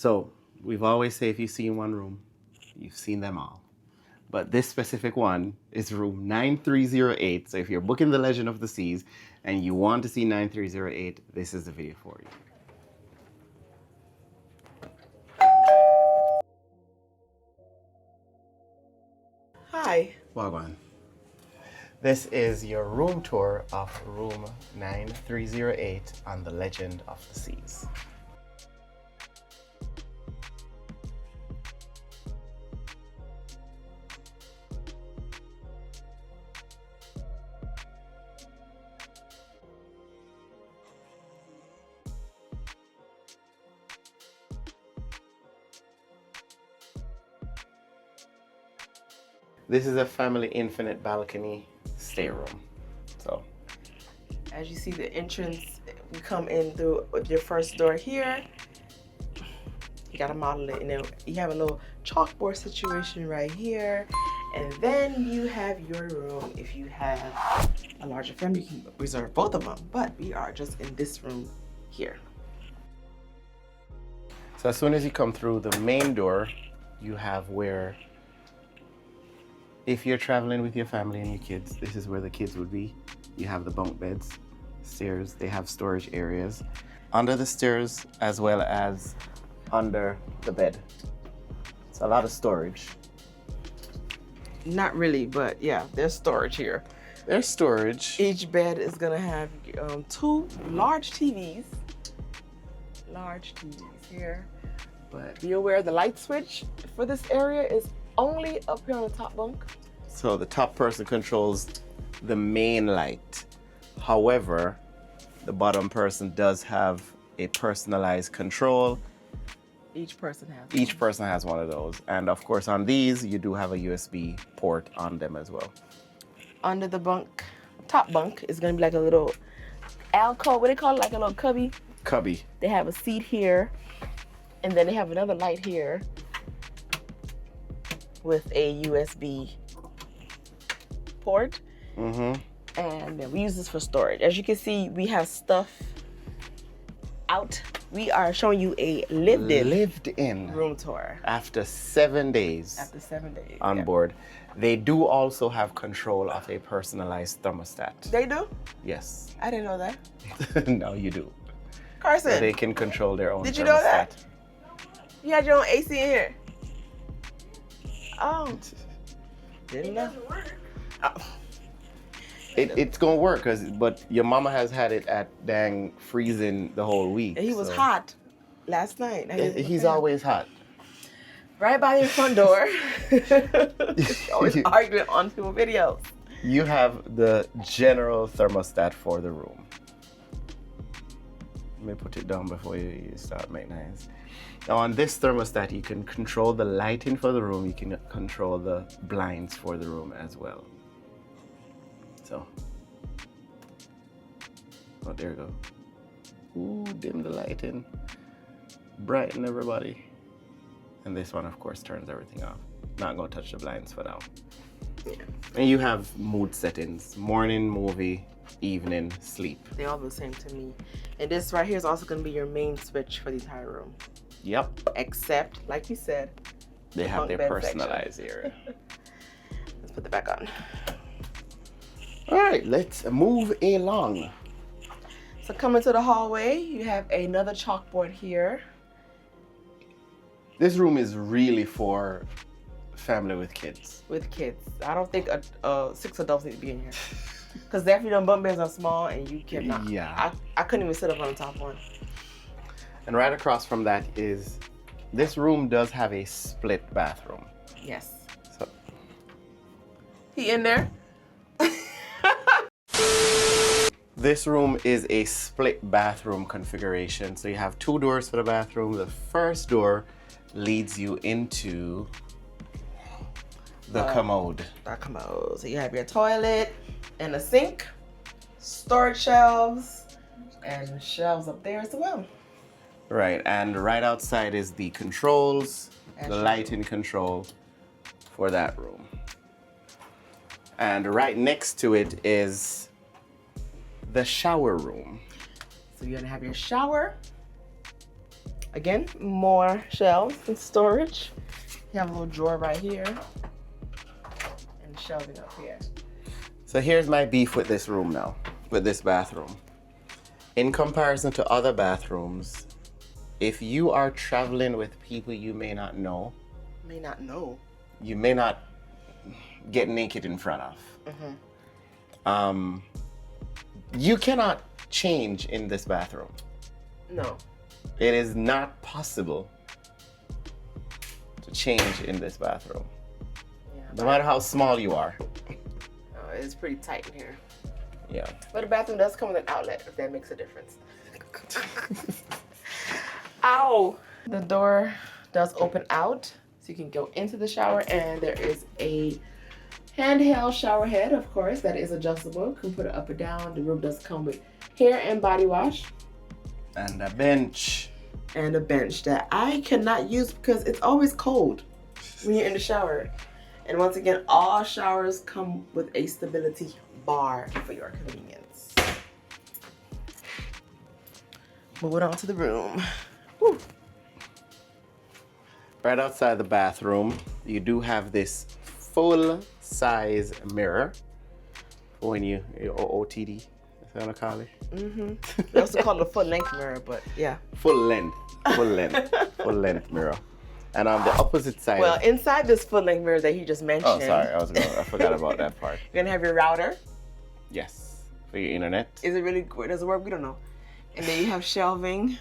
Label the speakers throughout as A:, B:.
A: So we've always said if you've seen one room, you've seen them all. But this specific one is room 9308. So if you're booking the Legend of the Seas and you want to see 9308, this is the video for you.
B: Hi.
A: Wagwan. This is your room tour of room 9308 on the Legend of the Seas. This is a family infinite balcony stateroom. So,
B: As you see the entrance, we come in through your first door here. You gotta model it, and then you have a little chalkboard situation right here. And then you have your room. If you have a larger family, you can reserve both of them. But we are just in this room here.
A: so as soon as you come through the main door, you have where, if you're traveling with your family and your kids, this is where the kids would be. You have the bunk beds, stairs, they have storage areas under the stairs as well as under the bed. It's a lot of storage.
B: Not really, but yeah, there's storage here.
A: There's storage.
B: Each bed is gonna have two large TVs. Large TVs here. But be aware the light switch for this area is only up here on the top bunk.
A: So the top person controls the main light. However, the bottom person does have a personalized control.
B: Each person has
A: Each person has one of those. And of course on these, you do have a USB port on them as well.
B: Under the bunk, top bunk is gonna be like a little alcove, what they call it, like a little cubby.
A: Cubby.
B: They have a seat here, and then they have another light here with a USB port.
A: Mm-hmm.
B: And then we use this for storage. As you can see, we have stuff out. We are showing you a lived-in room tour.
A: After 7 days.
B: After 7 days.
A: On
B: yeah.
A: board. They do also have control of a personalized thermostat.
B: They do?
A: Yes.
B: I didn't know that.
A: No, you do.
B: Carson.
A: So they can control their own
B: Did
A: thermostat.
B: you know that? You had your own AC in here. Oh. Didn't know. Oh.
A: It's gonna work, but your mama has had it at dang freezing the whole week.
B: And he was hot last night.
A: He's always hot.
B: Right by your front door. Always arguing on people videos.
A: You have the general thermostat for the room. Let me put it down before you start making noise. Now on this thermostat, you can control the lighting for the room. You can control the blinds for the room as well. So, oh, there you go. Ooh, dim the lighting, brighten everybody. And this one, of course, turns everything off. Not gonna touch the blinds for now.
B: Yeah.
A: And you have mood settings: morning, movie, evening, sleep.
B: They all the same to me. And this right here is also gonna be your main switch for the entire room.
A: Yep.
B: Except, like you said,
A: they have their personalized area.
B: Let's put that back on.
A: All right, let's move along.
B: So coming to the hallway, you have another chalkboard here.
A: This room is really for family with kids.
B: With kids. I don't think 6 adults need to be in here. Because definitely them bunk beds are small and you cannot.
A: Yeah.
B: I couldn't even sit up on the top one.
A: And right across from that is, this room does have a split bathroom.
B: Yes.
A: So,
B: He in there?
A: this room is a split bathroom configuration. So you have 2 doors for the bathroom. The first door leads you into the commode.
B: The commode. So you have your toilet and a sink, storage shelves, and shelves up there as well.
A: Right, and right outside is the controls, the lighting control for that room. And right next to it is the shower room.
B: So you're gonna have your shower Again, more shelves and storage. You have a little drawer right here and shelving up here.
A: So here's my beef with this room now, with this bathroom. In comparison to other bathrooms, if you are traveling with people you may not know, you may not get naked in front of. You cannot change in this bathroom.
B: No.
A: It is not possible to change in this bathroom.
B: Yeah,
A: no matter how small you are.
B: Oh, it's pretty tight in here.
A: Yeah.
B: But the bathroom does come with an outlet, if that makes a difference. Ow! The door does open out, so you can go into the shower, and there is a handheld shower head, of course, that is adjustable. You can put it up or down. The room does come with hair and body wash.
A: And a bench.
B: And a bench that I cannot use because it's always cold when you're in the shower. And once again, all showers come with a stability bar for your convenience. Moving on to the room. Woo.
A: Right outside the bathroom, you do have this full-size mirror for when you OOTD, is that what I call it?
B: They also call it a full-length mirror, but yeah.
A: Full length mirror. And on the opposite side.
B: Well, inside this full-length mirror that he just mentioned.
A: Oh, sorry, I forgot about that part.
B: You're gonna have your router.
A: Yes, for your internet.
B: Is it really, does it work? We don't know. And then you have shelving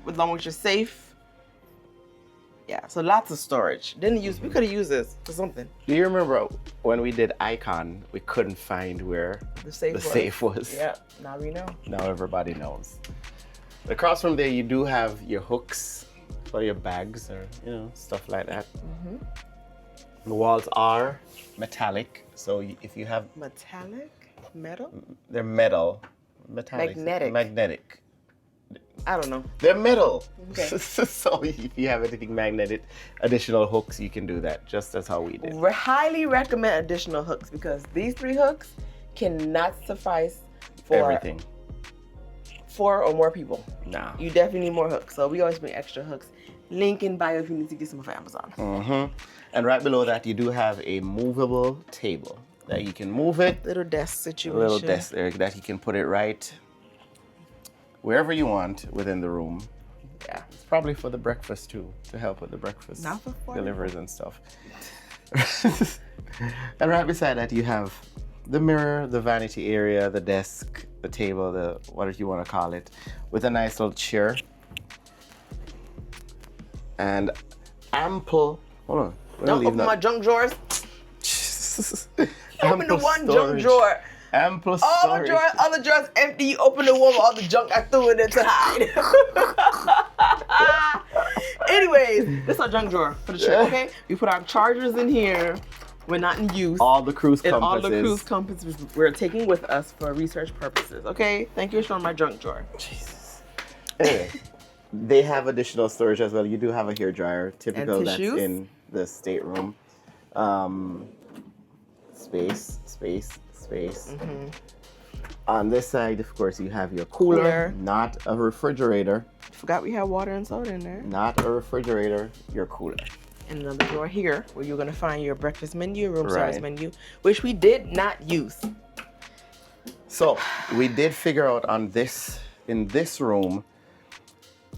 B: along with your safe. Yeah, so lots of storage. We could have used this for something.
A: Do you remember when we did Icon, we couldn't find where
B: the safe was? Yeah, now we know.
A: Now everybody knows. Across from there, you do have your hooks for your bags or, stuff like that. The walls are metallic, so if you have...
B: Metallic? Metal?
A: They're metal. Metallic. Magnetic.
B: I don't know.
A: They're metal.
B: Okay.
A: So if you have anything magnetic, additional hooks, you can do that, just as how we did.
B: We highly recommend additional hooks because these 3 hooks cannot suffice for
A: everything.
B: 4 or more people.
A: Nah.
B: You definitely need more hooks. So we always bring extra hooks. Link in bio if you need to get some off Amazon.
A: And right below that, you do have a movable table that you can move it.
B: Little desk situation.
A: Little desk there that you can put it right wherever you want within the room.
B: Yeah.
A: It's probably for the breakfast too, to help with the breakfast
B: Not for
A: deliveries and stuff. And right beside that, you have the mirror, the vanity area, the desk, the table, the whatever you want to call it, with a nice little chair. And ample, hold on.
B: Don't open my junk drawers. Open the one
A: storage.
B: junk drawer.
A: Ample
B: all
A: storage.
B: the drawers, other drawers empty. You open the one with all the junk I threw in there to hide. Anyways, this is our junk drawer for the trip, okay? We put our chargers in here. We're not in use.
A: All the cruise compasses.
B: And all the cruise compasses we're taking with us for research purposes, okay? Thank you for showing my junk drawer.
A: Jesus. Anyway, they have additional storage as well. You do have a hair dryer, typical that's in the stateroom. Space. On this side, of course, you have your cooler. Not a refrigerator.
B: Forgot we have water and soda in there.
A: Not a refrigerator, your cooler.
B: And another drawer here where you're gonna find your breakfast menu, room service menu, which we did not use.
A: So we did figure out in this room,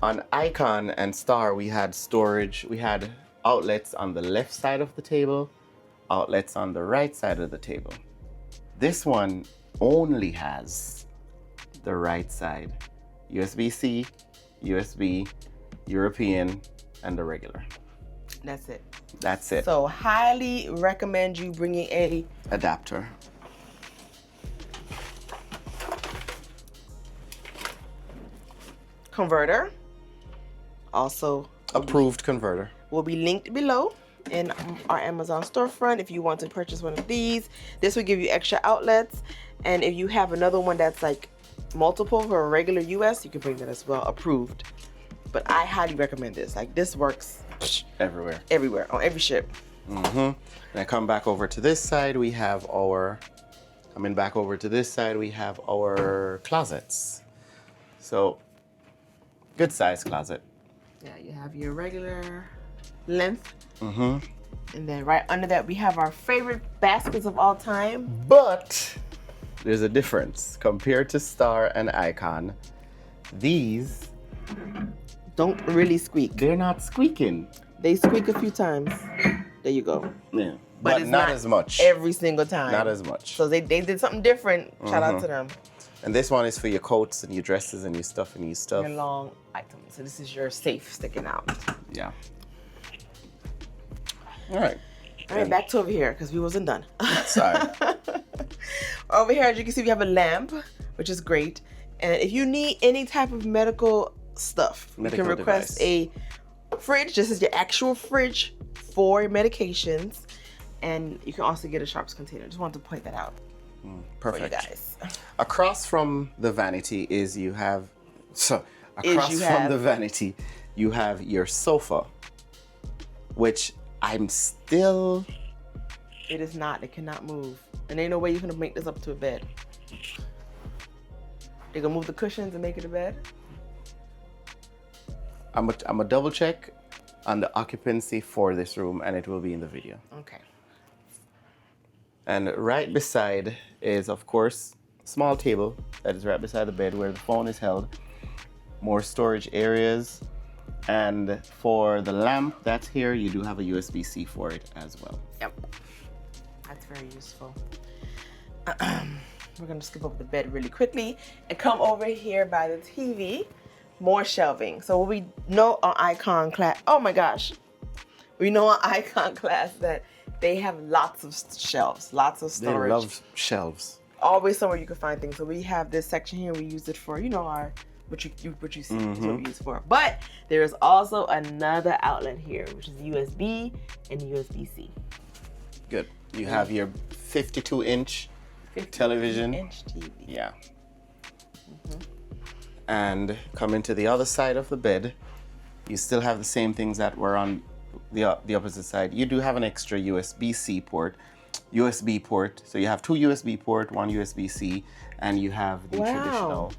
A: on Icon and Star, we had storage. We had outlets on the left side of the table, outlets on the right side of the table. This one only has the right side. USB-C, USB, European, and the regular.
B: That's it.
A: That's it.
B: So highly recommend you bringing a
A: adapter.
B: Converter. Also
A: approved converter.
B: Will be linked below in our Amazon storefront if you want to purchase one of these. This will give you extra outlets, and if you have another one that's like multiple for a regular US, you can bring that as well, approved. But I highly recommend this. Like, this works
A: everywhere
B: on every ship.
A: And I come back over to this side, we have our closets. So good size closet.
B: Yeah, you have your regular length.
A: Mm-hmm.
B: And then right under that, we have our favorite baskets of all time.
A: But there's a difference. Compared to Star and Icon, these
B: don't really squeak.
A: They're not squeaking.
B: They squeak a few times. There you go.
A: Yeah.
B: But it's
A: not as much.
B: Every single time.
A: Not as much.
B: So they did something different. Shout out to them.
A: And this one is for your coats and your dresses and your stuff and your stuff.
B: Your long items. So this is your safe sticking out.
A: Yeah. All right.
B: All right, back to over here because we wasn't done.
A: Sorry.
B: Over here, as you can see, we have a lamp, which is great. And if you need any type of medical stuff, you can request a fridge. This is your actual fridge for medications. And you can also get a Sharps container. Just wanted to point that out.
A: Perfect.
B: For you guys.
A: Across from the Vanity is the Vanity, you have your sofa, which I'm still...
B: It is not. It cannot move. And ain't no way you're going to make this up to a bed. They're going to move the cushions and make it a bed?
A: I'm a double check on the occupancy for this room, and it will be in the video.
B: Okay.
A: And right beside is, of course, a small table that is right beside the bed where the phone is held. More storage areas. And for the lamp that's here, you do have a USB-C for it as well.
B: Yep. That's very useful. We're going to skip over the bed really quickly and come over here by the TV. More shelving. So we know on Icon class, oh my gosh. We know on Icon class that they have lots of shelves, lots of storage.
A: They love shelves.
B: Always somewhere you can find things. So we have this section here. We use it for, you know, our what you see is what we use it for. But there is also another outlet here, which is USB and USB-C.
A: Good. You have your 52-inch television.
B: 52-inch TV.
A: Yeah. And coming to the other side of the bed, you still have the same things that were on the opposite side. You do have an extra USB-C port, USB port. So you have two USB port, one USB-C, and you have the traditional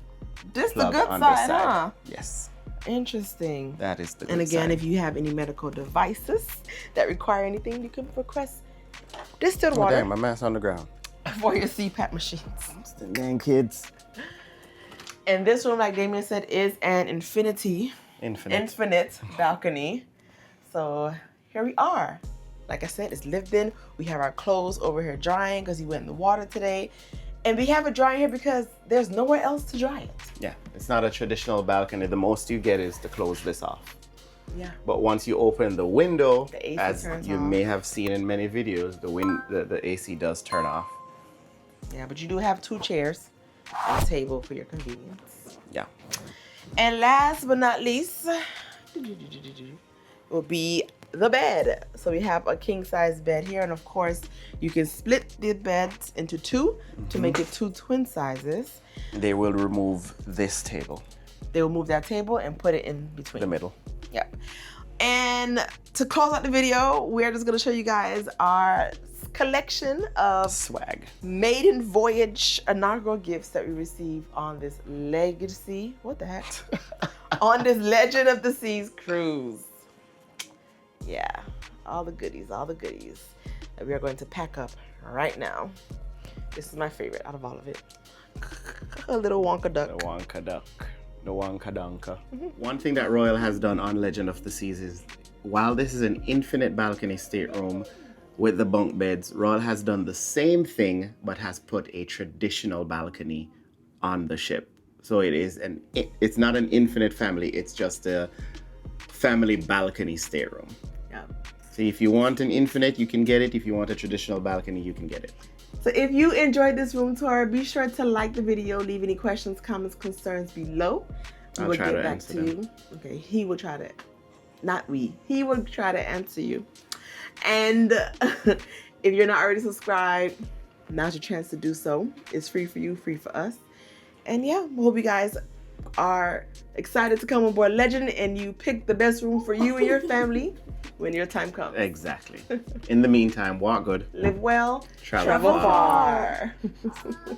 B: this the
A: plug
B: good
A: on
B: side,
A: this side.
B: huh?
A: Yes.
B: Interesting.
A: That is the good
B: And again,
A: side.
B: if you have any medical devices that require anything, you can request distilled water.
A: Damn, my man's on the ground.
B: For your CPAP machines.
A: Still gang kids.
B: And this room, like Damion said, is an infinite balcony. So here we are. Like I said, it's lived in. We have our clothes over here drying because he went in the water today. And we have it drying here because there's nowhere else to dry it.
A: Yeah, it's not a traditional balcony. The most you get is to close this off.
B: Yeah.
A: But once you open the window,
B: the AC
A: as
B: turns
A: you
B: off.
A: may have seen in many videos, the AC does turn off.
B: Yeah, but you do have two chairs and a table for your convenience.
A: Yeah.
B: And last but not least, will be the bed. So we have a king size bed here, and of course you can split the beds into two to make it two twin sizes.
A: They will remove this table.
B: They will move that table and put it in between.
A: The middle.
B: Yep. And to close out the video, we're just gonna show you guys our collection of
A: swag,
B: maiden voyage inaugural gifts that we received on this legacy. What the heck? On this Legend of the Seas cruise. Yeah, all the goodies that we are going to pack up right now. This is my favorite out of all of it. A little Wonka duck.
A: The Wonka duck. The Wonka Dunka. One thing that Royal has done on Legend of the Seas is, while this is an infinite balcony stateroom with the bunk beds, Royal has done the same thing but has put a traditional balcony on the ship. So it's not an infinite family, it's just a family balcony stateroom.
B: Yeah.
A: So if you want an infinite, you can get it. If you want a traditional balcony, you can get it.
B: So if you enjoyed this room tour, be sure to like the video, leave any questions, comments, concerns below. We will get back to you. Okay, he will try to, not we, he will try to answer you. And if you're not already subscribed, now's your chance to do so. It's free for you, free for us. And yeah, we hope you guys are excited to come on board Legend and you pick the best room for you and your family when your time comes.
A: Exactly. In the meantime, walk good.
B: Live well.
A: Travel far.
B: far.